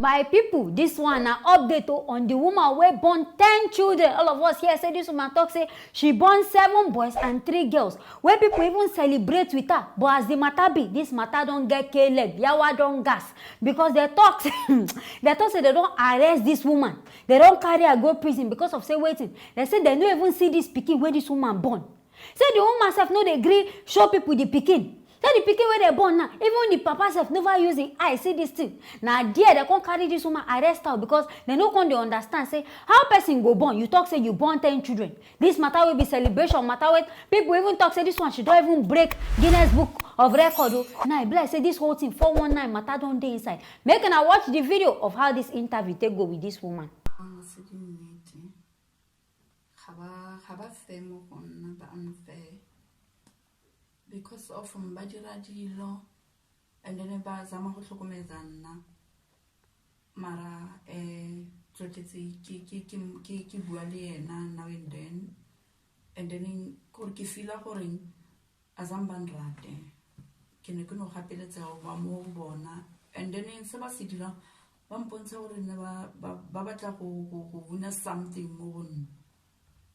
My people, this one na update on the woman wey born 10 children. All of us here say this woman talk say she born 7 boys and 3 girls. Wey people even celebrate with her. But as the matter be, this matter don't get K-leg. Yawa don gas. Because they talk say they don't arrest this woman. They don't carry her go prison because of say waiting. They say they don't even see this pikin when this woman born. Say the woman self no dey gree show people the pikin. Say the pikin wey they born now, even the papa self never use him eye see this thing. Now there they can't carry this woman arrest her because they no come dey understand say how person go born. You talk say you born 10 children. This matter will be celebration matter with people even talk say this one she don't even break Guinness Book of Record. Now I say this whole thing 419 matter don't dey inside. Make una watch the video of how this interview take go with this woman. Because of mbadira law and then ba zama go tlhokometsana mara tsotetse ki bua le yena now and then go ke feel gore azamba nrate ke ne ke no gapeletsa ba mo bona and then se ba se dira ba mpontsha gore ne ba batla go buna something mo bona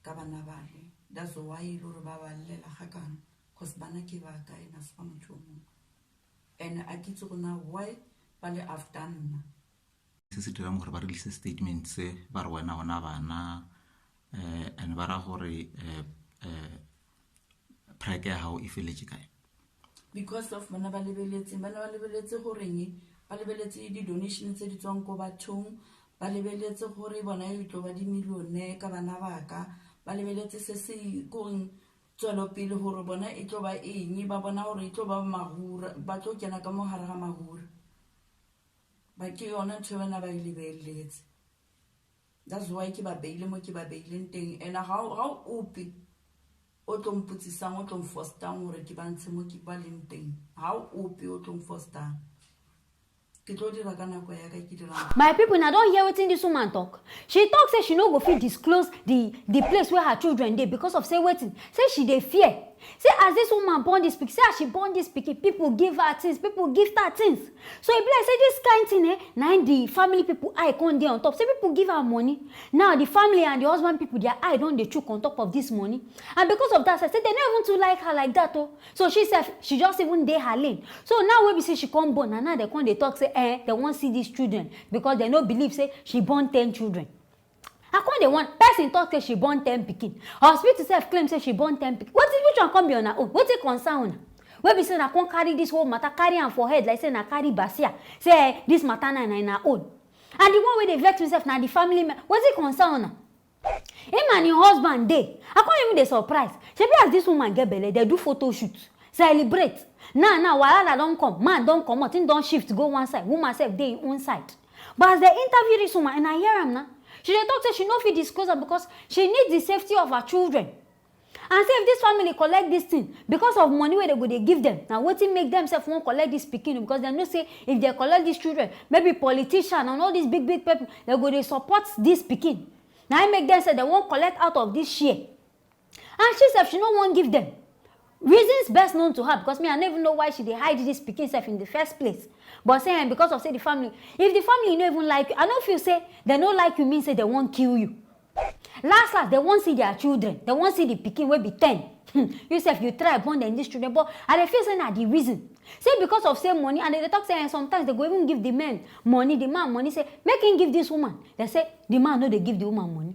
ka bana bale that's why lo re ba ballela gakana because bana ke ba ka ina sa mothomo and a kitse gona why ba le after nna se dirang gore ba release statements ba re wena ona bana and ba ra gore preke ya hao ifeletse kae because of bana ba lebeletse gore ba lebeletse di donations tse di tswang go bathong ba lebeletse gore bona e tlo ba di milione ka bana baka ba lebeletse se se going tswelo pele gore bona e tlo ba eng ba bona gore e tlo ba magura ba tlo kena ka mo hara ga magura ba ke yona ntho bana ba ilebeletse that's why ke ba beile mo ke ba beileng teng and how opi o tlo mputsisang o tlo mfostang gore ke ba ntshe mo ke ba leng teng how opi o tlo mfostang. My people now don't hear what this woman talk. She talk say she no go fit disclose the place where her children dey because of say waiting. Say she dey fear. Say as this woman born this pikin, say as she born this pikin, people give her things, people give her things. So it be like say this kind thing now the family people eye come dey on top. Say people give her money. Now the family and the husband people their eye don't dey chook on top of this money. And because of that, I say they never even too like her like that oh. So she said she just even dey her lane. So now when we say she come born and now they come they talk say they won't see these children because they no believe say she born 10 children. How come they want person talk say she born 10 pikin? Hospital self claim say she born 10 pikin. What is which one come be on her own? What is concern una? Where be say na come carry this whole matter carry am for head like say na carry basia. Say this matter na her own. And the one where they vex himself na the family man. What is concern una? Him and your husband dey. I can't even dey surprise. She be as this woman get belle, they do photo shoot, celebrate. Now wahala don't come, man don't come out, thing don't shift go one side, woman self dey one side. But as they interview this woman and I hear am now, she dey talk say she no fit disclose her because she needs the safety of her children. And say if this family collect this thing because of money where they go they give them, now wetin make themselves won't collect this pikin because they know say if they collect these children, maybe politician and all these big people, they go they support this pikin. Now I make them say they won't collect out of this share. And she said she no won't give them. Reasons best known to her because me I never know why she dey hide this pikin self in the first place. But saying because of say the family, if the family no even like you, I don't feel say they no like you mean say they won't kill you. Last they won't see their children, they won't see the pikin will be 10. You say if you try born them these children, but I dey feel say na the reason. Say because of say money and they talk say sometimes they go even give the man money, the man money say make him give this woman. They say the man no they give the woman money.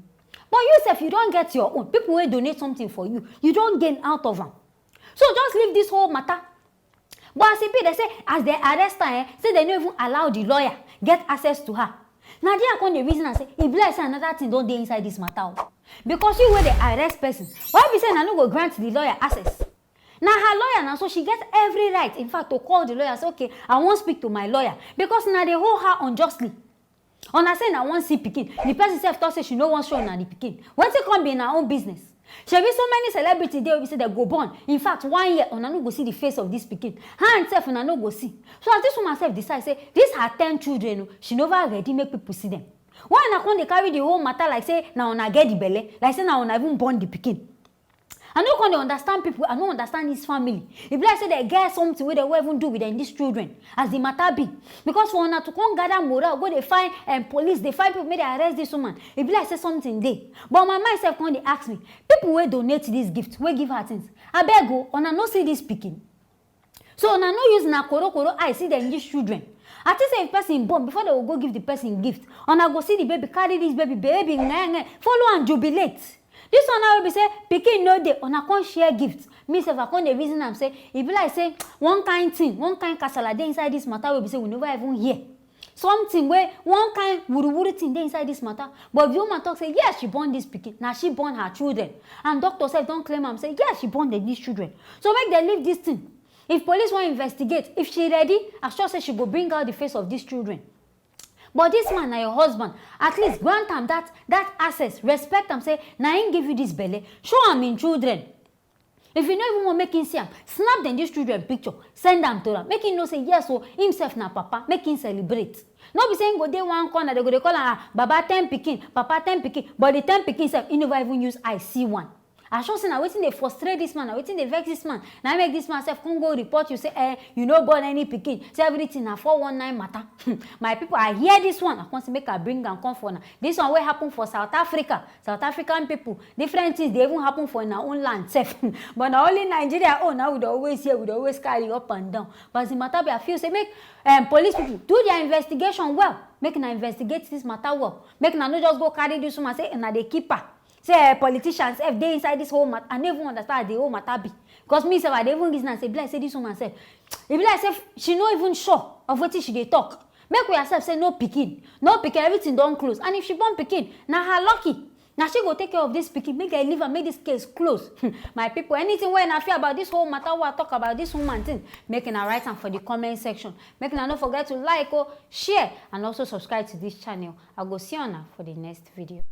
But you say if you don't get your own, people will donate something for you, you don't gain out of them. So just leave this whole matter. But as they say, as they arrest her, say they don't even allow the lawyer get access to her. Now they are going the reason and say, if bless another thing don't dey inside this matter. Because you where they arrest person, why be saying I no go grant the lawyer access? Now her lawyer now, so she gets every right, in fact, to call the lawyer. Say, okay, I won't speak to my lawyer because now they hold her unjustly. On I say I won't see pikin. The person self thought say she no want show na the pikin. Once it come be in her own business. She be so many celebrities there will say they go born. In fact, 1 year una no go see the face of this pikin. Her and self una no go see. So as this woman self decide say this her 10 children, she never ready make people see them. Why una come dey carry the whole matter like say now una get the belle, like say now una even born the pikin. I no come dey understand people. I no understand this family. E be like say they get something wey they won't even do with them, these children, as the matter be. Because for una to come gather morale, go they find police, they find people, may they arrest this woman. E be like say something dey. But my mind self come dey ask me, people wey donate this gift, wey give her things, abeg o, una no see this pikin. So una no use na koro eye see them these children. I think say if person born, before they will go give the person gift, una go see the baby, carry this baby, follow and jubilate. This one now will be say pikin no dey, una come share gifts. Me sef I come dey reason am say e be like say one kind thing, one kind kasala dey inside this matter wey be say we never even hear. Something where one kind wuru thing dey inside this matter. But the woman talk say yes, she born this pikin. Now she born her children. And doctor sef don claim am say yes, she born these children. So make dem leave this thing. If police wan investigate, if she ready, I sure say she go bring out the face of these children. But this man na your husband, at least grant am that access, respect am, say na him give you this belle, show am him children. If you no even want make him see am, snap them these children picture, send am to am, make him know say yes, so himself na papa, make him celebrate. No be saying go dey one corner, they go dey call am baba 10 pikin, papa 10 pikin, but the 10 pikin sef, he never even use I see one. I sure say na wetin dey frustrate this man, na wetin dey vex this man. Na make this man sef come go report you say you no born any pikin, say everything na 419 matter. My people, I hear this one. I want to make a bring am come for now. This one wey happen for South Africa, South African people, different things dey even happen for in our own land sef. But na only Nigeria own now we dey always hear, we dey always carry up and down. But the matter be I feel say make police people do their investigation well. Make na investigate this matter well. Make na no just go carry this woman say na dey keep her. Say politicians if they inside this whole matter, I never understand the whole matter be. Because me say I dey even reason and say, be like say this woman say, it be like say she no even sure of wetin she dey talk. Make we herself say no pikin, everything don close. And if she born pikin, na her lucky. Now she go take care of this pikin, make her leave and make this case close. My people, anything when I feel about this whole matter, what I talk about this woman thing, make a write am for the comment section. Make una no forget to like or share and also subscribe to this channel. I go see you now for the next video.